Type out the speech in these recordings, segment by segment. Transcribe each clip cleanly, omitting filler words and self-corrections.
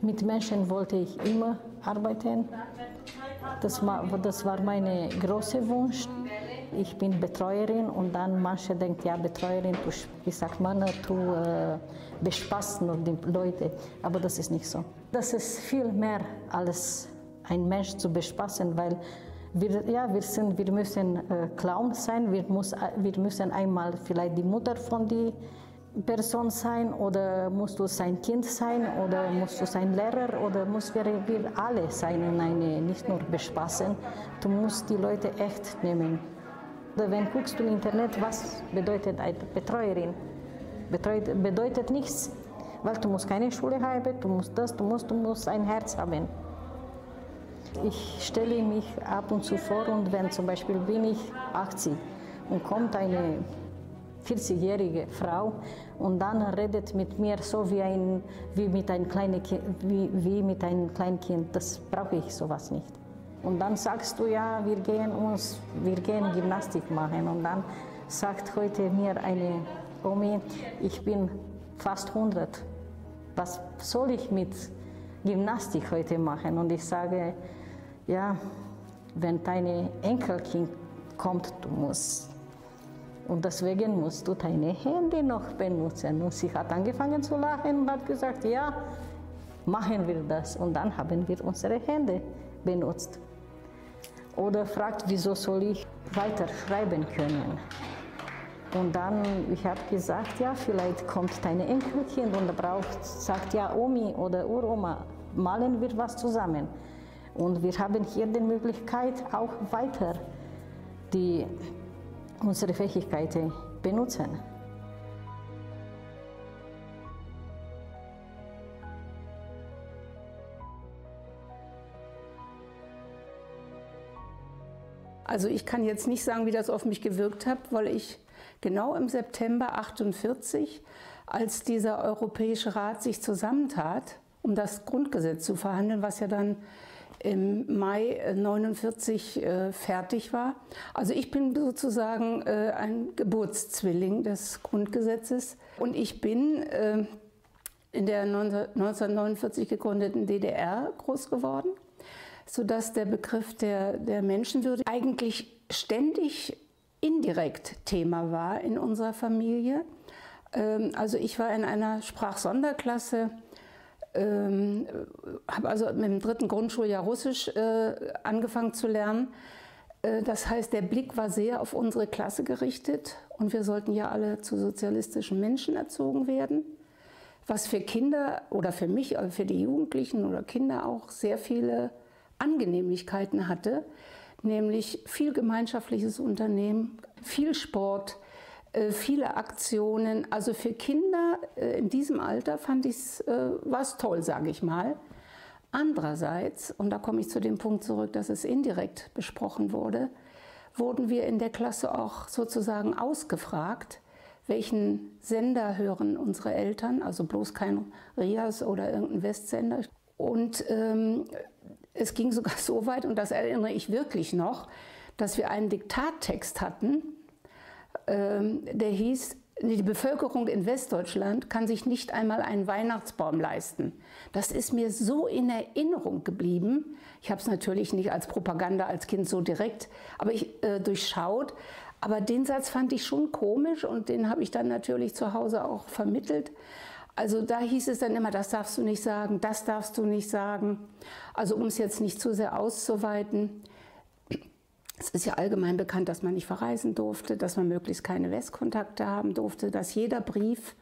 Mit Menschen wollte ich immer arbeiten. Das war mein großer Wunsch. Ich bin Betreuerin und dann manche denken, ja, Betreuerin, wie sagt man, du bespaßt nur die Leute. Aber das ist nicht so. Das ist viel mehr als ein Mensch zu bespaßen, weil wir müssen Clown sein, wir müssen einmal vielleicht die Mutter von der Person sein oder musst du sein Kind sein oder musst du sein Lehrer oder müssen wir alle sein und nicht nur bespaßen. Du musst die Leute echt nehmen. Wenn du guckst im Internet, was bedeutet eine Betreuerin? Bedeutet nichts, weil du musst keine Schule haben, du musst ein Herz haben. Ich stelle mich ab und zu vor und wenn zum Beispiel bin ich 80 und kommt eine 40-jährige Frau und dann redet mit mir so wie mit einem kleinen Kind, das brauche ich sowas nicht. Und dann sagst du, ja, wir gehen Gymnastik machen und dann sagt heute mir eine Omi, ich bin fast 100, was soll ich mit Gymnastik heute machen? Und ich sage, ja, wenn dein Enkelkind kommt, du musst. Und deswegen musst du deine Hände noch benutzen. Und sie hat angefangen zu lachen und hat gesagt, ja, machen wir das. Und dann haben wir unsere Hände benutzt. Oder fragt, wieso soll ich weiter schreiben können? Und dann, ich habe gesagt, ja, vielleicht kommt dein Enkelkind und sagt, ja, Omi oder Uroma, malen wir was zusammen. Und wir haben hier die Möglichkeit, auch weiter unsere Fähigkeiten benutzen. Also ich kann jetzt nicht sagen, wie das auf mich gewirkt hat, weil ich genau im September 1948, als dieser Europäische Rat sich zusammentat, um das Grundgesetz zu verhandeln, was ja dann im Mai 1949 fertig war. Also ich bin sozusagen ein Geburtszwilling des Grundgesetzes und ich bin in der 1949 gegründeten DDR groß geworden, sodass der Begriff der Menschenwürde eigentlich ständig indirekt Thema war in unserer Familie. Also ich war in einer Sprachsonderklasse, habe also mit dem 3. Grundschuljahr Russisch angefangen zu lernen. Das heißt, der Blick war sehr auf unsere Klasse gerichtet und wir sollten ja alle zu sozialistischen Menschen erzogen werden, was für Kinder oder für mich, aber für die Jugendlichen oder Kinder auch sehr viele Angenehmlichkeiten hatte, nämlich viel gemeinschaftliches Unternehmen, viel Sport, viele Aktionen. Also für Kinder in diesem Alter fand ich es was toll, sage ich mal. Andererseits, und da komme ich zu dem Punkt zurück, dass es indirekt besprochen wurde, wurden wir in der Klasse auch sozusagen ausgefragt, welchen Sender hören unsere Eltern, also bloß kein RIAS oder irgendein Westsender. Und es ging sogar so weit, und das erinnere ich wirklich noch, dass wir einen Diktattext hatten, der hieß, die Bevölkerung in Westdeutschland kann sich nicht einmal einen Weihnachtsbaum leisten. Das ist mir so in Erinnerung geblieben. Ich habe es natürlich nicht als Propaganda als Kind so direkt, aber durchschaut. Aber den Satz fand ich schon komisch und den habe ich dann natürlich zu Hause auch vermittelt. Also da hieß es dann immer, das darfst du nicht sagen, das darfst du nicht sagen. Also um es jetzt nicht zu sehr auszuweiten. Es ist ja allgemein bekannt, dass man nicht verreisen durfte, dass man möglichst keine Westkontakte haben durfte, dass jeder Brief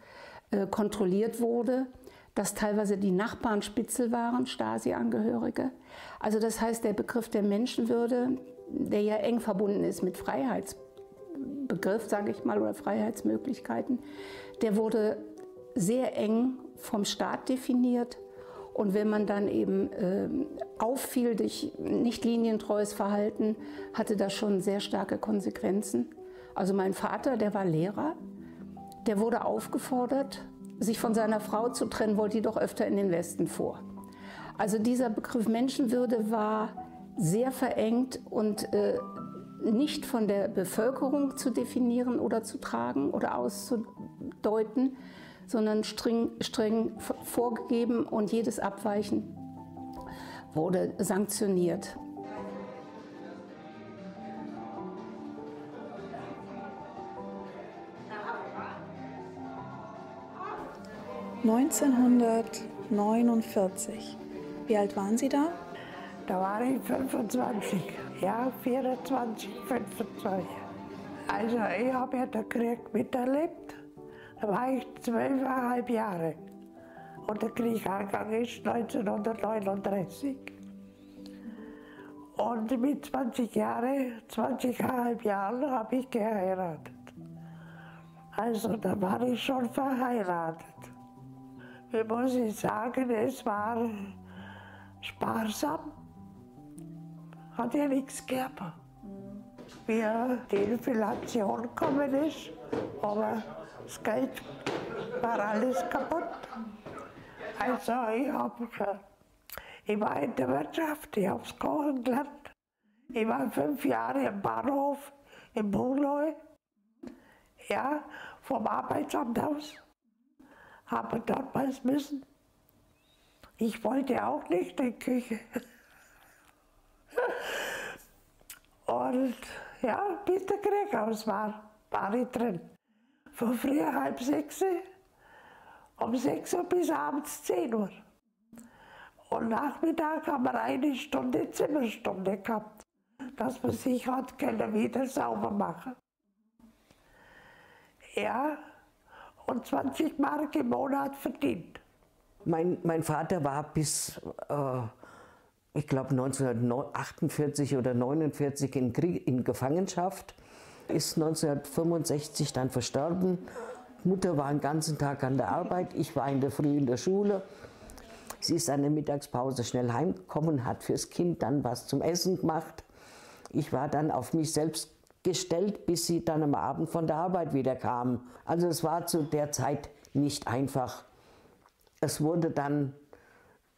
kontrolliert wurde, dass teilweise die Nachbarn Spitzel waren, Stasi-Angehörige. Also das heißt, der Begriff der Menschenwürde, der ja eng verbunden ist mit Freiheitsbegriff, sage ich mal, oder Freiheitsmöglichkeiten, der wurde sehr eng vom Staat definiert. Und wenn man dann eben auffiel durch nicht linientreues Verhalten, hatte das schon sehr starke Konsequenzen. Also mein Vater, der war Lehrer, der wurde aufgefordert, sich von seiner Frau zu trennen, wollte jedoch öfter in den Westen vor. Also dieser Begriff Menschenwürde war sehr verengt und nicht von der Bevölkerung zu definieren oder zu tragen oder auszudeuten, sondern streng vorgegeben und jedes Abweichen wurde sanktioniert. (1949). Wie alt waren Sie da? Da war ich 25, ja, 24, 25. Also ich habe ja den Krieg miterlebt. Da war ich 12,5 Jahre. Und der Krieg angegangen ist 1939. Und mit 20,5 Jahren habe ich geheiratet. Also da war ich schon verheiratet. Wie muss ich sagen, es war sparsam. Hat ja nichts gegeben. Wie die Inflation gekommen ist, aber das Geld war alles kaputt. Also ich war in der Wirtschaft, ich habe es kochen gelernt. Ich war 5 Jahre im Bahnhof in Buchloe, ja, vom Arbeitsamt aus. Habe dort was müssen. Ich wollte auch nicht in die Küche. Und ja, bis der Krieg aus war ich drin. Von früh 5:30, um 6 Uhr bis abends 10 Uhr. Und Nachmittag haben wir eine Stunde Zimmerstunde gehabt, dass man sich hat können wieder sauber machen. Ja, und 20 Mark im Monat verdient. Mein Vater war bis, ich glaube 1948 oder 1949 in Gefangenschaft, ist 1965 dann verstorben. Mutter war den ganzen Tag an der Arbeit, ich war in der Früh in der Schule. Sie ist an der Mittagspause schnell heimgekommen, hat fürs Kind dann was zum Essen gemacht. Ich war dann auf mich selbst gestellt, bis sie dann am Abend von der Arbeit wieder kam. Also es war zu der Zeit nicht einfach. Es wurde dann,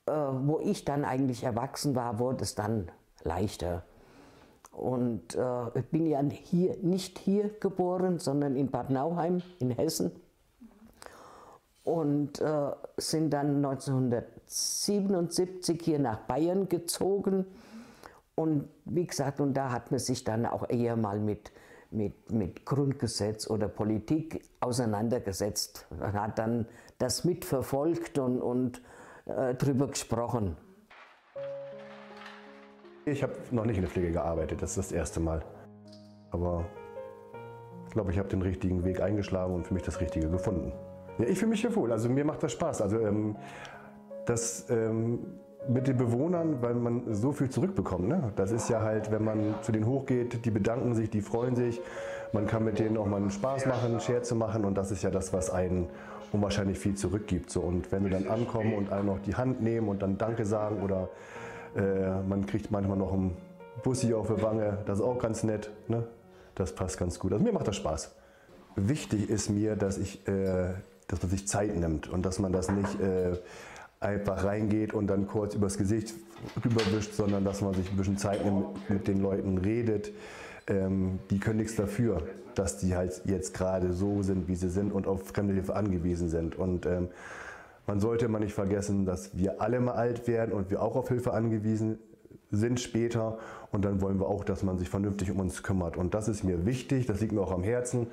wo ich dann eigentlich erwachsen war, wurde es dann leichter. Und ich bin ja nicht hier geboren, sondern in Bad Nauheim in Hessen. Und sind dann 1977 hier nach Bayern gezogen. Und wie gesagt, und da hat man sich dann auch eher mal mit Grundgesetz oder Politik auseinandergesetzt. Man hat dann das mitverfolgt und drüber gesprochen. Ich habe noch nicht in der Pflege gearbeitet, das ist das erste Mal. Aber ich glaube, ich habe den richtigen Weg eingeschlagen und für mich das Richtige gefunden. Ja, ich fühle mich hier wohl, also mir macht das Spaß. Also mit den Bewohnern, weil man so viel zurückbekommt. Ne? Das ist ja halt, wenn man zu denen hochgeht, die bedanken sich, die freuen sich. Man kann mit denen auch mal einen Spaß machen, Scherze machen und das ist ja das, was einen unwahrscheinlich viel zurückgibt. So. Und wenn sie dann ankommen und einem noch die Hand nehmen und dann Danke sagen oder man kriegt manchmal noch einen Bussi auf die Wange, das ist auch ganz nett. Ne? Das passt ganz gut. Also mir macht das Spaß. Wichtig ist mir, dass man sich Zeit nimmt und dass man das nicht einfach reingeht und dann kurz übers Gesicht rüberwischt, sondern dass man sich ein bisschen Zeit nimmt, mit den Leuten redet. Die können nichts dafür, dass die halt jetzt gerade so sind, wie sie sind und auf fremde Hilfe angewiesen sind. Und man sollte immer nicht vergessen, dass wir alle mal alt werden und wir auch auf Hilfe angewiesen sind später. Und dann wollen wir auch, dass man sich vernünftig um uns kümmert. Und das ist mir wichtig, das liegt mir auch am Herzen.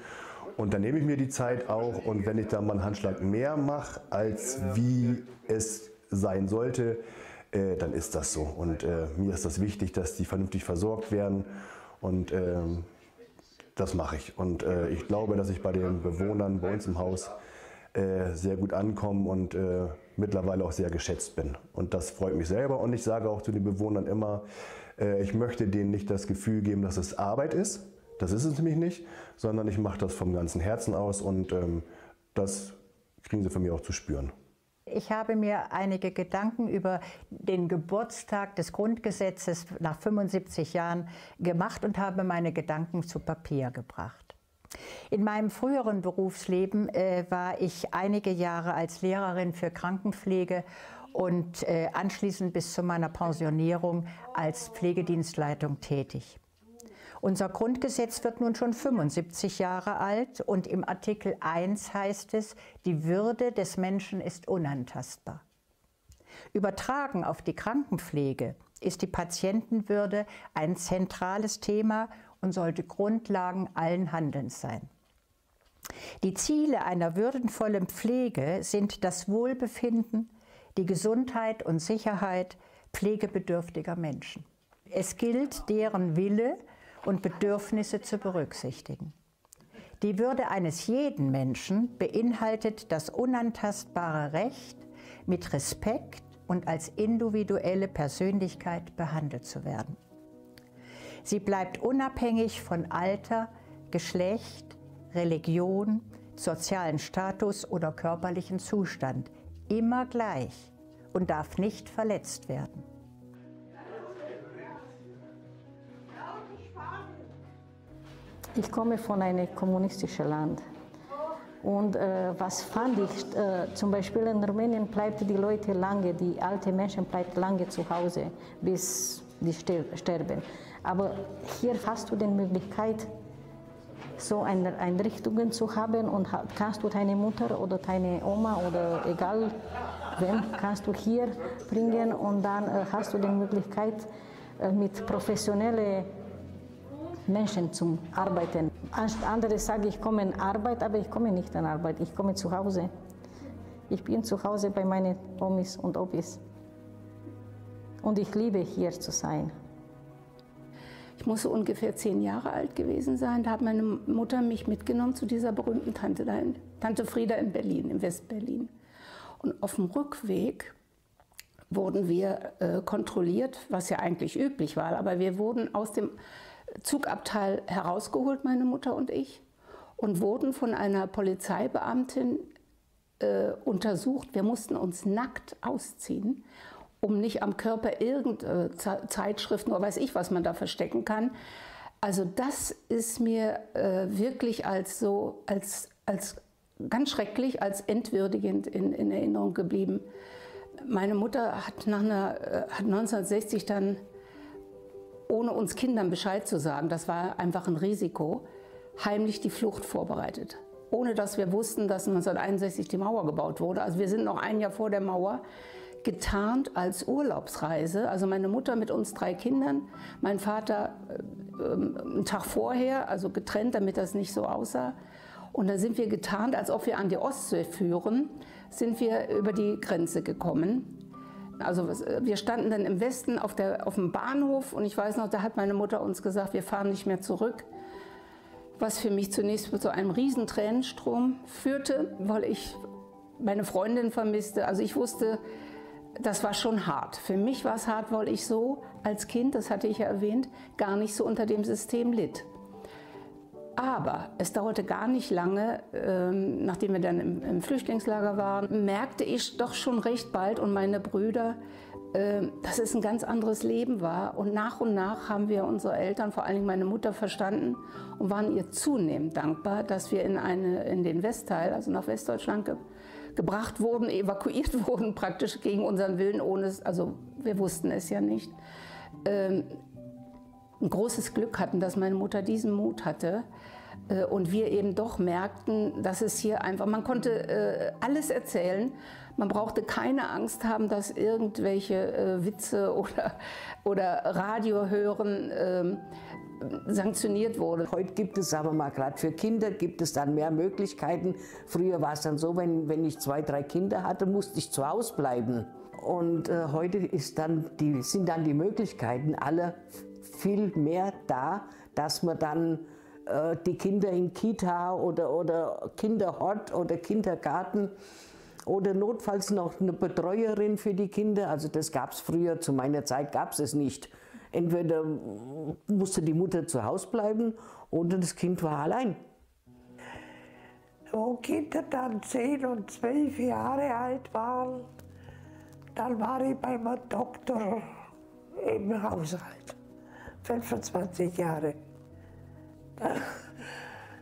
Und dann nehme ich mir die Zeit auch und wenn ich dann mal einen Handschlag mehr mache, als wie es sein sollte, dann ist das so. Und mir ist das wichtig, dass die vernünftig versorgt werden und das mache ich. Und ich glaube, dass ich bei den Bewohnern bei uns im Haus sehr gut ankomme und mittlerweile auch sehr geschätzt bin. Und das freut mich selber und ich sage auch zu den Bewohnern immer, ich möchte denen nicht das Gefühl geben, dass es Arbeit ist. Das ist es nämlich nicht, sondern ich mache das vom ganzen Herzen aus und das kriegen sie von mir auch zu spüren. Ich habe mir einige Gedanken über den Geburtstag des Grundgesetzes nach 75 Jahren gemacht und habe meine Gedanken zu Papier gebracht. In meinem früheren Berufsleben war ich einige Jahre als Lehrerin für Krankenpflege und anschließend bis zu meiner Pensionierung als Pflegedienstleitung tätig. Unser Grundgesetz wird nun schon 75 Jahre alt und im Artikel 1 heißt es, die Würde des Menschen ist unantastbar. Übertragen auf die Krankenpflege ist die Patientenwürde ein zentrales Thema und sollte Grundlagen allen Handelns sein. Die Ziele einer würdevollen Pflege sind das Wohlbefinden, die Gesundheit und Sicherheit pflegebedürftiger Menschen. Es gilt, deren Wille und Bedürfnisse zu berücksichtigen. Die Würde eines jeden Menschen beinhaltet das unantastbare Recht, mit Respekt und als individuelle Persönlichkeit behandelt zu werden. Sie bleibt unabhängig von Alter, Geschlecht, Religion, sozialen Status oder körperlichen Zustand, immer gleich und darf nicht verletzt werden. Ich komme von einem kommunistischen Land. Und was fand ich, zum Beispiel in Rumänien bleiben die Leute lange, die alten Menschen bleiben lange zu Hause, bis die sterben. Aber hier hast du die Möglichkeit, so eine Einrichtungen zu haben und kannst du deine Mutter oder deine Oma oder egal wen kannst du hier bringen und dann hast du die Möglichkeit mit professionellen Menschen zu arbeiten. Andere sagen, ich komme in Arbeit, aber ich komme nicht in Arbeit, ich komme zu Hause. Ich bin zu Hause bei meinen Omis und Opis. Und ich liebe hier zu sein. Ich muss so ungefähr 10 Jahre alt gewesen sein. Da hat meine Mutter mich mitgenommen zu dieser berühmten Tante da, Tante Frieda in Berlin, in West-Berlin. Und auf dem Rückweg wurden wir kontrolliert, was ja eigentlich üblich war. Aber wir wurden aus dem Zugabteil herausgeholt, meine Mutter und ich, und wurden von einer Polizeibeamtin untersucht. Wir mussten uns nackt ausziehen, um nicht am Körper irgendeine Zeitschriften oder weiß ich, was man da verstecken kann. Also das ist mir wirklich als ganz schrecklich, als entwürdigend in Erinnerung geblieben. Meine Mutter hat 1960 dann, ohne uns Kindern Bescheid zu sagen, das war einfach ein Risiko, heimlich die Flucht vorbereitet. Ohne dass wir wussten, dass 1961 die Mauer gebaut wurde. Also wir sind noch ein Jahr vor der Mauer, getarnt als Urlaubsreise. Also meine Mutter mit uns 3 Kindern, mein Vater einen Tag vorher, also getrennt, damit das nicht so aussah. Und dann sind wir getarnt, als ob wir an die Ostsee führen, sind wir über die Grenze gekommen. Also wir standen dann im Westen auf dem Bahnhof und ich weiß noch, da hat meine Mutter uns gesagt, wir fahren nicht mehr zurück. Was für mich zunächst zu einem riesen Tränenstrom führte, weil ich meine Freundin vermisste. Also ich wusste, das war schon hart. Für mich war es hart, weil ich so als Kind, das hatte ich ja erwähnt, gar nicht so unter dem System litt. Aber es dauerte gar nicht lange, nachdem wir dann im Flüchtlingslager waren, merkte ich doch schon recht bald und meine Brüder, dass es ein ganz anderes Leben war. Und nach haben wir unsere Eltern, vor allen Dingen meine Mutter, verstanden und waren ihr zunehmend dankbar, dass wir in den Westteil, also nach Westdeutschland gebracht wurden, evakuiert wurden, praktisch gegen unseren Willen, also wir wussten es ja nicht. Ein großes Glück hatten, dass meine Mutter diesen Mut hatte und wir eben doch merkten, dass es hier einfach, man konnte alles erzählen, man brauchte keine Angst haben, dass irgendwelche Witze oder Radio hören sanktioniert wurde. Heute gibt es, sagen wir mal, gerade für Kinder gibt es dann mehr Möglichkeiten. Früher war es dann so, wenn ich 2, 3 Kinder hatte, musste ich zu Hause bleiben. Und heute sind dann die Möglichkeiten alle viel mehr da, dass man dann die Kinder in Kita oder Kinderhort oder Kindergarten oder notfalls noch eine Betreuerin für die Kinder. Also das gab es früher, zu meiner Zeit gab es nicht. Entweder musste die Mutter zu Hause bleiben oder das Kind war allein. Wo Kinder dann 10 und 12 Jahre alt waren, dann war ich beim Doktor im Haushalt. 25 Jahre.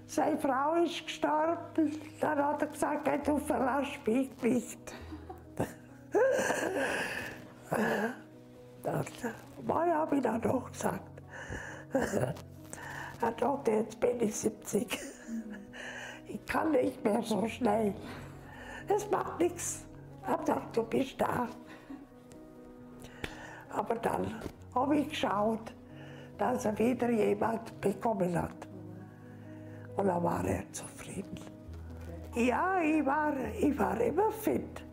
Seine Frau ist gestorben, dann hat er gesagt, hey, du verlässt mich nicht. Dann habe ich dann noch gesagt. Herr Doktor, jetzt bin ich 70. Ich kann nicht mehr so schnell. Es macht nichts. Ich habe gesagt, du bist da. Aber dann habe ich geschaut, dass er wieder jemand bekommen hat. Und dann war er zufrieden. Ja, ich war immer fit.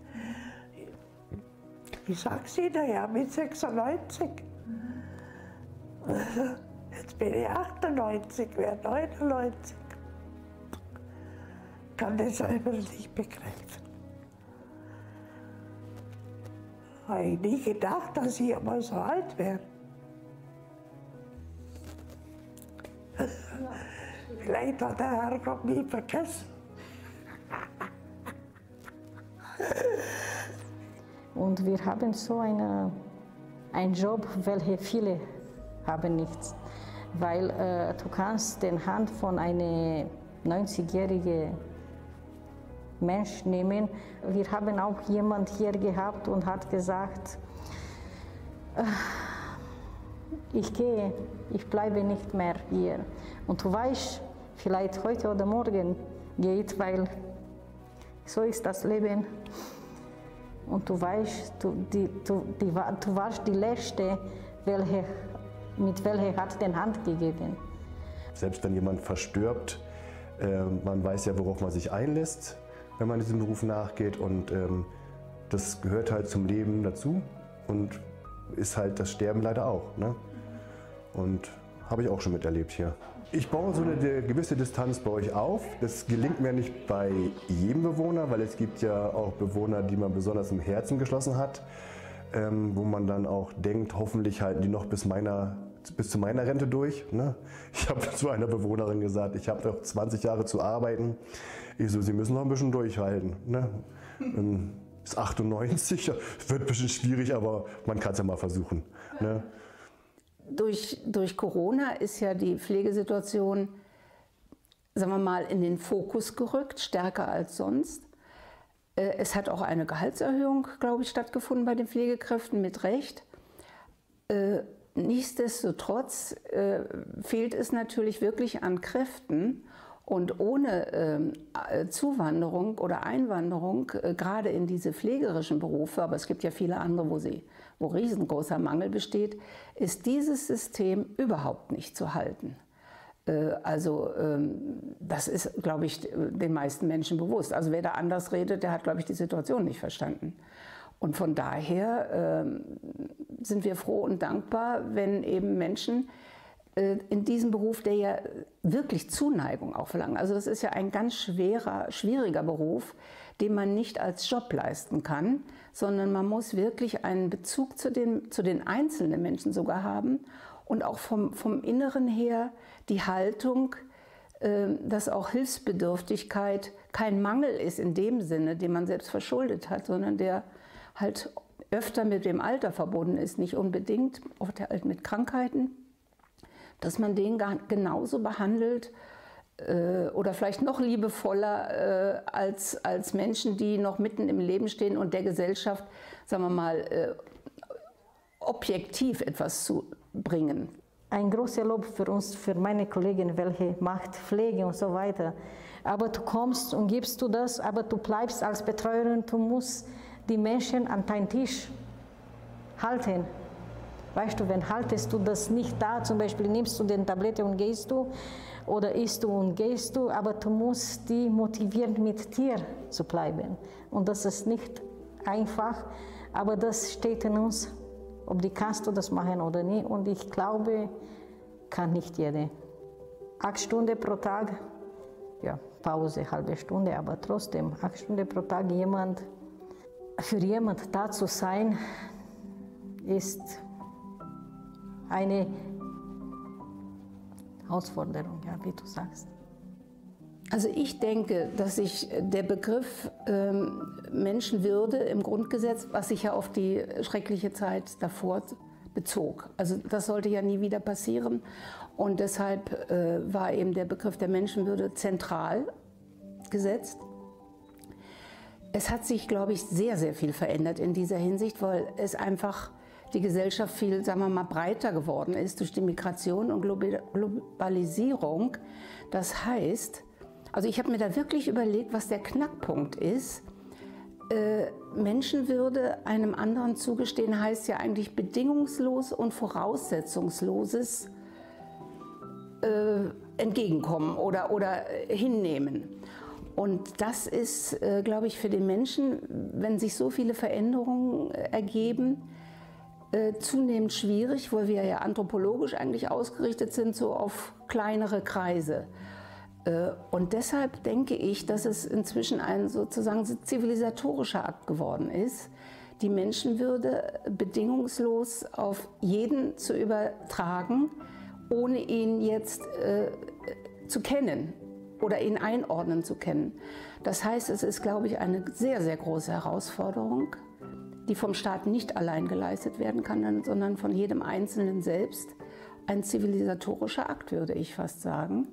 Ich sag's Ihnen ja, mit 96. Jetzt bin ich 98, werde 99. Kann das selber nicht begreifen. Habe ich nie gedacht, dass ich einmal so alt werde. Vielleicht hat der Herrgott mich vergessen. Und wir haben so einen Job, welche viele haben nichts. Weil du kannst die Hand von einem 90-jährigen Mensch nehmen. Wir haben auch jemand hier gehabt und hat gesagt, ich gehe, ich bleibe nicht mehr hier. Und du weißt, vielleicht heute oder morgen geht, weil so ist das Leben. Und du weißt, du warst die Letzte, mit welcher hat den Hand gegeben. Selbst wenn jemand verstirbt, man weiß ja, worauf man sich einlässt, wenn man diesem Beruf nachgeht. Und das gehört halt zum Leben dazu und ist halt das Sterben leider auch. Ne? Und habe ich auch schon miterlebt hier. Ich baue so eine gewisse Distanz bei euch auf. Das gelingt mir nicht bei jedem Bewohner, weil es gibt ja auch Bewohner, die man besonders im Herzen geschlossen hat, wo man dann auch denkt, hoffentlich halten die noch bis zu meiner Rente durch. Ne? Ich habe zu einer Bewohnerin gesagt, ich habe noch 20 Jahre zu arbeiten. Ich so, Sie müssen noch ein bisschen durchhalten. Ne? Ist 98, wird ein bisschen schwierig, aber man kann es ja mal versuchen. Ne? Durch Corona ist ja die Pflegesituation, sagen wir mal, in den Fokus gerückt, stärker als sonst. Es hat auch eine Gehaltserhöhung, glaube ich, stattgefunden bei den Pflegekräften, mit Recht. Nichtsdestotrotz fehlt es natürlich wirklich an Kräften. Und ohne Zuwanderung oder Einwanderung, gerade in diese pflegerischen Berufe, aber es gibt ja viele andere, wo riesengroßer Mangel besteht, ist dieses System überhaupt nicht zu halten. Das ist, glaube ich, den meisten Menschen bewusst. Also wer da anders redet, der hat, glaube ich, die Situation nicht verstanden. Und von daher sind wir froh und dankbar, wenn eben Menschen in diesem Beruf, der ja wirklich Zuneigung auch verlangt. Also das ist ja ein ganz schwieriger Beruf, den man nicht als Job leisten kann, sondern man muss wirklich einen Bezug zu den einzelnen Menschen sogar haben und auch vom Inneren her die Haltung, dass auch Hilfsbedürftigkeit kein Mangel ist in dem Sinne, den man selbst verschuldet hat, sondern der halt öfter mit dem Alter verbunden ist, nicht unbedingt, oft halt mit Krankheiten, dass man den genauso behandelt oder vielleicht noch liebevoller als Menschen, die noch mitten im Leben stehen und der Gesellschaft, sagen wir mal, objektiv etwas zu bringen. Ein großes Lob für uns, für meine Kollegin, welche macht Pflege und so weiter. Aber du kommst und gibst du das, aber du bleibst als Betreuerin, du musst die Menschen an deinen Tisch halten. Weißt du, wenn haltest du das nicht da, zum Beispiel nimmst du den Tablette und gehst du, oder isst du und gehst du, aber du musst die motivieren, mit dir zu bleiben. Und das ist nicht einfach, aber das steht in uns, ob die kannst du das machen oder nicht. Und ich glaube, kann nicht jeder. 8 Stunden pro Tag, ja, Pause, halbe Stunde, aber trotzdem, 8 Stunden pro Tag für jemand da zu sein, ist eine Herausforderung, ja, wie du sagst. Also ich denke, dass sich der Begriff Menschenwürde im Grundgesetz, was sich ja auf die schreckliche Zeit davor bezog, also das sollte ja nie wieder passieren. Und deshalb war eben der Begriff der Menschenwürde zentral gesetzt. Es hat sich, glaube ich, sehr, sehr viel verändert in dieser Hinsicht, weil es einfach die Gesellschaft viel, sagen wir mal, breiter geworden ist durch die Migration und Globalisierung. Das heißt, also ich habe mir da wirklich überlegt, was der Knackpunkt ist. Menschenwürde einem anderen zugestehen heißt ja eigentlich bedingungslos und voraussetzungsloses Entgegenkommen oder hinnehmen. Und das ist, glaube ich, für den Menschen, wenn sich so viele Veränderungen ergeben, zunehmend schwierig, weil wir ja anthropologisch eigentlich ausgerichtet sind, so auf kleinere Kreise. Und deshalb denke ich, dass es inzwischen ein sozusagen zivilisatorischer Akt geworden ist, die Menschenwürde bedingungslos auf jeden zu übertragen, ohne ihn jetzt zu kennen oder ihn einordnen zu können. Das heißt, es ist, glaube ich, eine sehr, sehr große Herausforderung, die vom Staat nicht allein geleistet werden kann, sondern von jedem Einzelnen selbst. Ein zivilisatorischer Akt, würde ich fast sagen.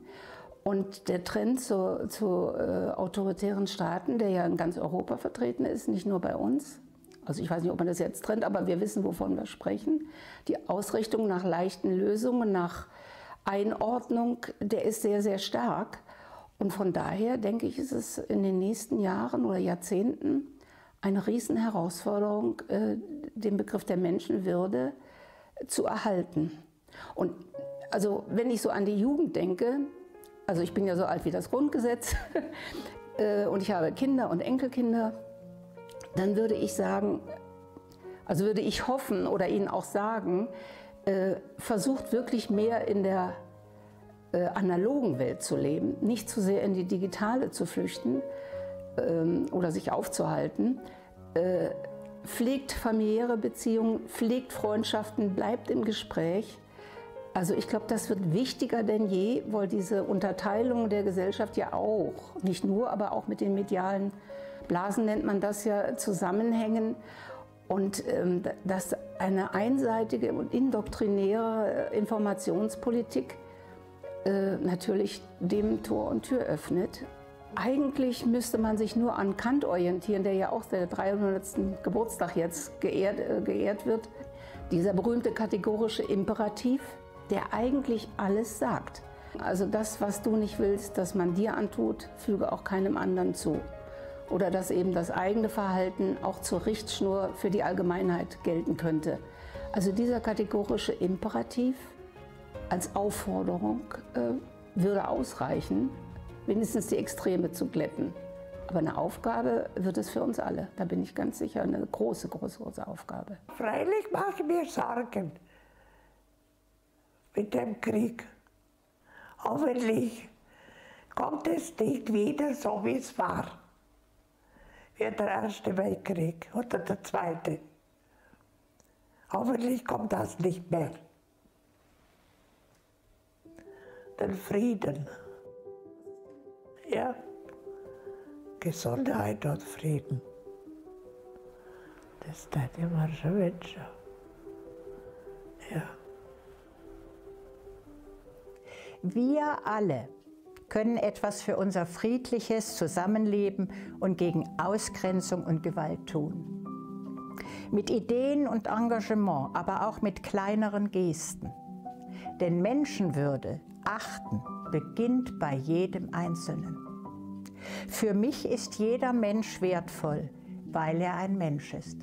Und der Trend zu autoritären Staaten, der ja in ganz Europa vertreten ist, nicht nur bei uns, also ich weiß nicht, ob man das jetzt trennt, aber wir wissen, wovon wir sprechen, die Ausrichtung nach leichten Lösungen, nach Einordnung, der ist sehr, sehr stark. Und von daher, denke ich, ist es in den nächsten Jahren oder Jahrzehnten eine Riesenherausforderung, den Begriff der Menschenwürde zu erhalten. Und also, wenn ich so an die Jugend denke, also ich bin ja so alt wie das Grundgesetz und ich habe Kinder und Enkelkinder, dann würde ich sagen, also würde ich hoffen oder ihnen auch sagen, versucht wirklich mehr in der analogen Welt zu leben, nicht zu sehr in die digitale zu flüchten oder sich aufzuhalten. Pflegt familiäre Beziehungen, pflegt Freundschaften, bleibt im Gespräch. Also ich glaube, das wird wichtiger denn je, weil diese Unterteilung der Gesellschaft ja auch, nicht nur, aber auch mit den medialen Blasen nennt man das ja, zusammenhängen. Und dass eine einseitige und indoktrinäre Informationspolitik natürlich dem Tor und Tür öffnet. Eigentlich müsste man sich nur an Kant orientieren, der ja auch der 300. Geburtstag jetzt geehrt wird. Dieser berühmte kategorische Imperativ, der eigentlich alles sagt. Also das, was du nicht willst, dass man dir antut, füge auch keinem anderen zu. Oder dass eben das eigene Verhalten auch zur Richtschnur für die Allgemeinheit gelten könnte. Also dieser kategorische Imperativ als Aufforderung würde ausreichen, wenigstens die Extreme zu glätten. Aber eine Aufgabe wird es für uns alle. Da bin ich ganz sicher, eine große, große, große Aufgabe. Freilich mache ich mir Sorgen mit dem Krieg. Hoffentlich kommt es nicht wieder so, wie es war. Wie der Erste Weltkrieg oder der Zweite. Hoffentlich kommt das nicht mehr. Den Frieden. Ja, Gesundheit und Frieden. Das ist das immer schon wünschen. Ja. Wir alle können etwas für unser friedliches Zusammenleben und gegen Ausgrenzung und Gewalt tun. Mit Ideen und Engagement, aber auch mit kleineren Gesten. Denn Menschenwürde, Achten, beginnt bei jedem Einzelnen. Für mich ist jeder Mensch wertvoll, weil er ein Mensch ist.